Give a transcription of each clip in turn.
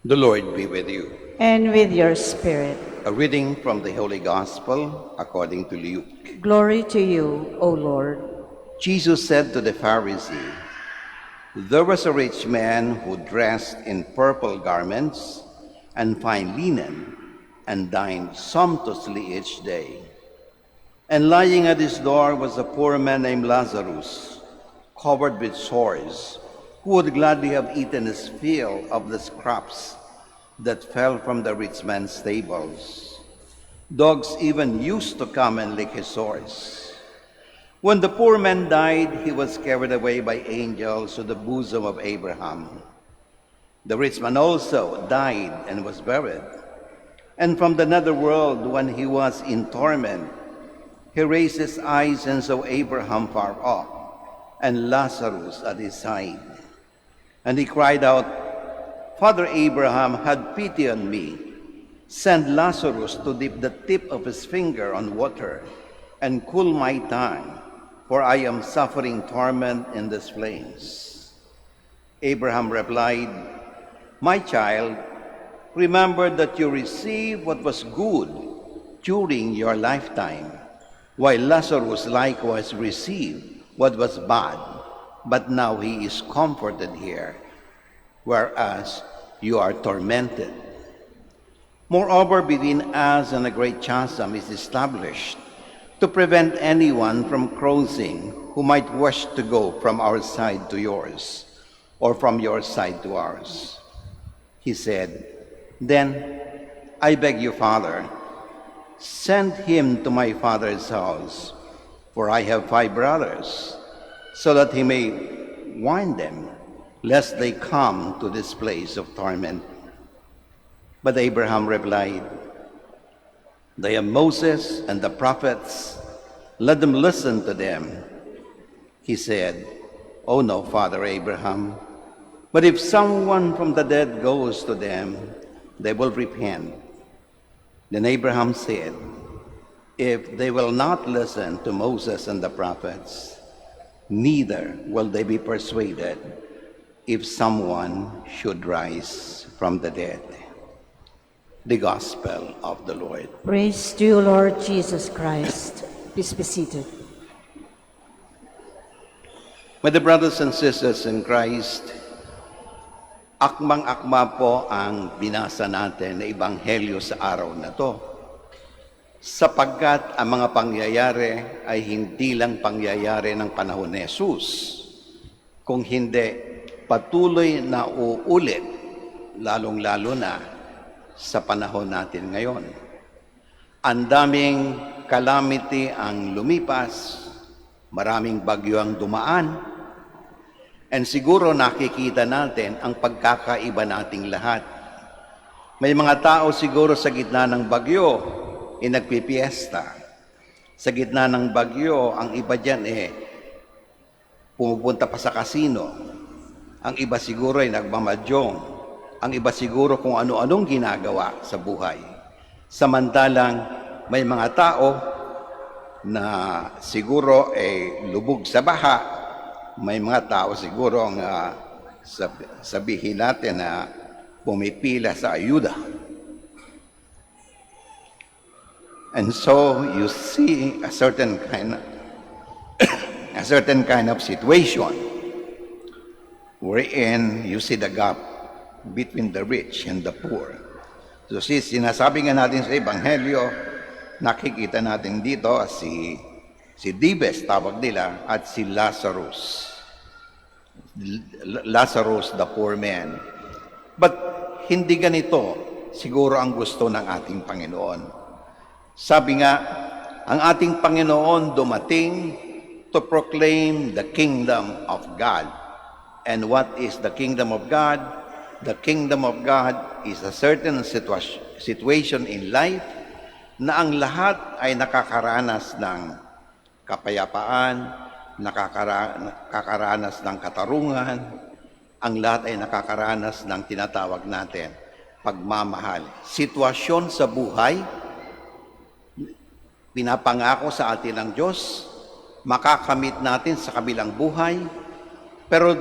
The Lord be with you. And with your spirit. A reading from the Holy Gospel according to Luke. Glory to you, O Lord. Jesus said to the Pharisee, "There was a rich man who dressed in purple garments and fine linen and dined sumptuously each day. And lying at his door was a poor man named Lazarus, covered with sores, who would gladly have eaten his fill of the scraps that fell from the rich man's tables. Dogs even used to come and lick his sores. When the poor man died, he was carried away by angels to the bosom of Abraham. The rich man also died and was buried. And from the netherworld, when he was in torment, he raised his eyes and saw Abraham far off, and Lazarus at his side. And he cried out, 'Father Abraham, have pity on me. Send Lazarus to dip the tip of his finger on water and cool my tongue, for I am suffering torment in these flames.' Abraham replied, 'My child, remember that you received what was good during your lifetime, while Lazarus likewise received what was bad, but now he is comforted here, whereas you are tormented. Moreover, between us and a great chasm is established, to prevent anyone from crossing who might wish to go from our side to yours, or from your side to ours.' He said, 'Then I beg you, Father, send him to my father's house, for I have 5 brothers, so that he may warn them, lest they come to this place of torment.' But Abraham replied, 'They have Moses and the prophets. Let them listen to them.' He said, 'Oh no, Father Abraham, but if someone from the dead goes to them, they will repent.' Then Abraham said, 'If they will not listen to Moses and the prophets, neither will they be persuaded if someone should rise from the dead.'" The Gospel of the Lord. Praise to you, Lord Jesus Christ. Please be seated. My dear brothers and sisters in Christ, akmang-akma po ang binasa natin na Ebanghelyo sa araw na to, sapagkat ang mga pangyayari ay hindi lang pangyayari ng panahon ni Jesus, kung hindi patuloy na uulit, lalong-lalo na sa panahon natin ngayon. Ang daming calamity ang lumipas, maraming bagyo ang dumaan, and siguro nakikita natin ang pagkakaiba nating lahat. May mga tao siguro sa gitna ng bagyo, nagpipiesta. Sa gitna ng bagyo, ang iba dyan pumupunta pa sa kasino. Ang iba siguro ay nagmamadyong. Ang iba siguro kung ano-anong ginagawa sa buhay. Samantalang may mga tao na siguro lubog sa baha. May mga tao siguro ang sabihin natin na pumipila sa ayuda. And so you see a certain kind of situation wherein you see the gap between the rich and the poor. So sinasabi nga natin sa Ebanghelyo, nakikita natin dito si Dibes, tawag nila, at si Lazarus. Lazarus, the poor man. But hindi ganito siguro ang gusto ng ating Panginoon. Sabi nga, ang ating Panginoon dumating to proclaim the kingdom of God. And what is the kingdom of God? The kingdom of God is a certain situation in life na ang lahat ay nakakaranas ng kapayapaan, nakakaranas ng katarungan, ang lahat ay nakakaranas ng tinatawag natin pagmamahal. Sitwasyon sa buhay, pinapangako sa atin ng Diyos, makakamit natin sa kabilang buhay, pero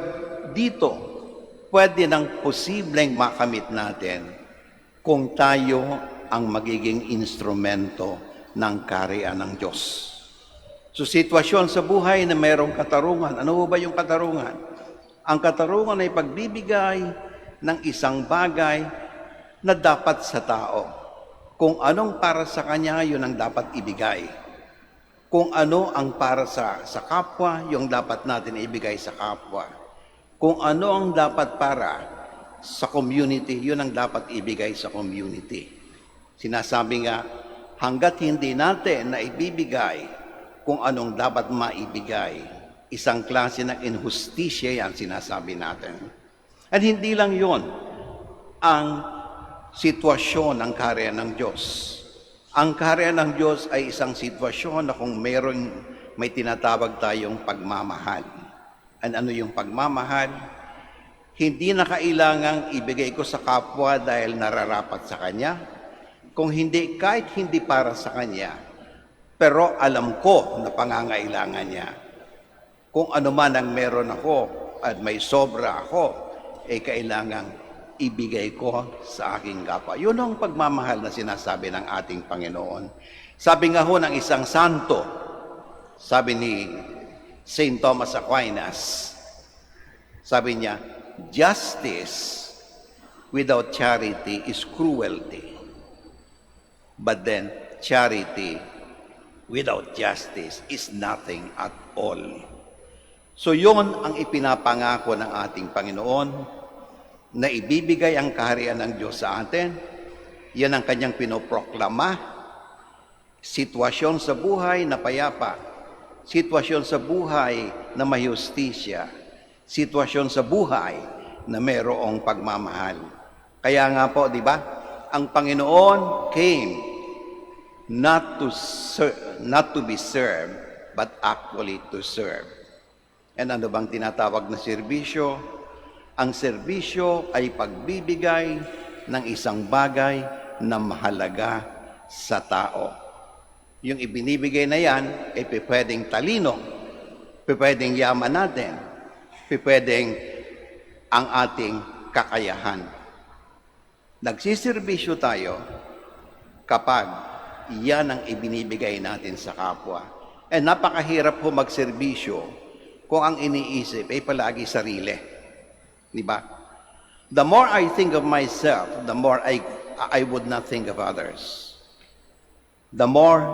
dito, pwede nang posibleng makamit natin kung tayo ang magiging instrumento ng kaharian ng Diyos. So sitwasyon sa buhay na mayroong katarungan. Ano ba yung katarungan? Ang katarungan ay pagbibigay ng isang bagay na dapat sa tao. Kung anong para sa kanya, yun ang dapat ibigay. Kung ano ang para sa kapwa, yung dapat natin ibigay sa kapwa. Kung ano ang dapat para sa community, yun ang dapat ibigay sa community. Sinasabi nga, hanggat hindi natin na ibibigay kung anong dapat maibigay, isang klase ng inhustisya yan sinasabi natin. At hindi lang yon ang sitwasyon ng kaharian ng Diyos. Ang kaharian ng Diyos ay isang sitwasyon na kung may tinatawag tayong pagmamahal. Ano yung pagmamahal? Hindi na kailangang ibigay ko sa kapwa dahil nararapat sa kanya. Kung hindi, kahit hindi para sa kanya, pero alam ko na pangangailangan niya. Kung ano man ang meron ako at may sobra ako, kailangang ibigay ko sa aking kapwa. Yun ang pagmamahal na sinasabi ng ating Panginoon. Sabi nga ho ng isang santo, sabi ni St. Thomas Aquinas, sabi niya, justice without charity is cruelty. But then, charity without justice is nothing at all. So yun ang ipinapangako ng ating Panginoon na ibibigay ang kaharian ng Diyos sa atin. Yan ang kanyang pinoproklama. Sitwasyon sa buhay na payapa. Sitwasyon sa buhay na may hustisya. Sitwasyon sa buhay na mayroong pagmamahal. Kaya nga po, di ba? Ang Panginoon came not to be served, but actually to serve. And ano bang tinatawag na serbisyo? Ang serbisyo ay pagbibigay ng isang bagay na mahalaga sa tao. Yung ibinibigay na yan, ay pwedeng talino, pwedeng yaman natin, pwedeng ang ating kakayahan. Nagsiservisyo tayo kapag yan ang ibinibigay natin sa kapwa. Napakahirap po magserbisyo kung ang iniisip ay palagi sarili. Di ba? The more I think of myself, the more I would not think of others. The more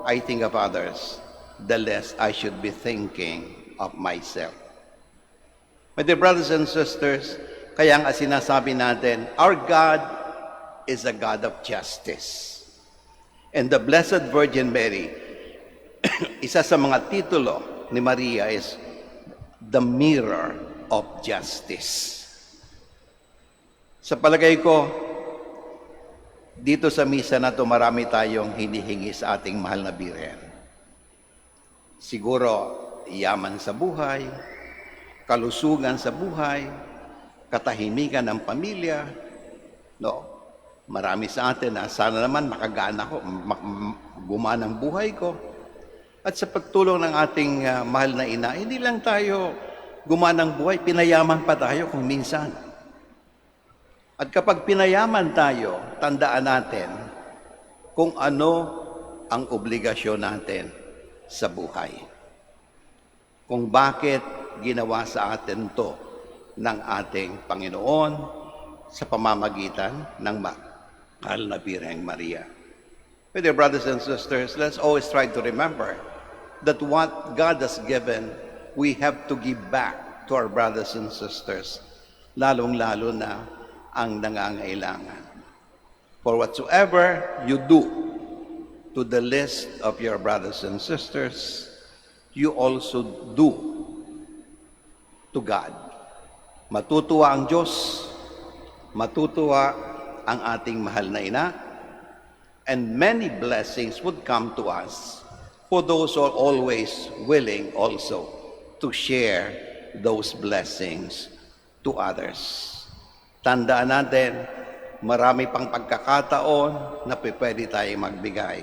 I think of others, the less I should be thinking of myself. My dear brothers and sisters, kaya nga sinasabi natin, our God is a God of justice. And the Blessed Virgin Mary, isa sa mga titulo ni Maria is the mirror of justice. Sa palagay ko, dito sa misa na ito, marami tayong hinihingi sa ating mahal na Birhen. Siguro, yaman sa buhay, kalusugan sa buhay, katahimikan ng pamilya, no? Marami sa atin na sana naman makagana ko, gumana ang buhay ko. At sa pagtulong ng ating mahal na ina, hindi lang tayo gumana ang buhay, pinayaman pa tayo kung minsan. At kapag pinayaman tayo, tandaan natin kung ano ang obligasyon natin sa buhay. Kung bakit ginawa sa atin to ng ating Panginoon sa pamamagitan ng mahal na Birheng Maria. My dear brothers and sisters, let's always try to remember that what God has given, we have to give back to our brothers and sisters, lalong-lalo na ang nangangailangan. For whatsoever you do to the least of your brothers and sisters, you also do to God. Matutuwa ang Diyos, matutuwa ang ating mahal na ina, and many blessings would come to us for those who are always willing also to share those blessings to others. Tandaan natin, marami pang pagkakataon na pwede tayong magbigay.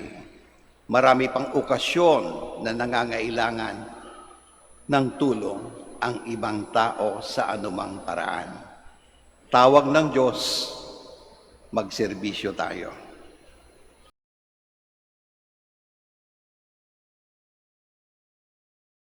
Marami pang okasyon na nangangailangan ng tulong ang ibang tao sa anumang paraan. tawag ng Diyos, magserbisyo tayo.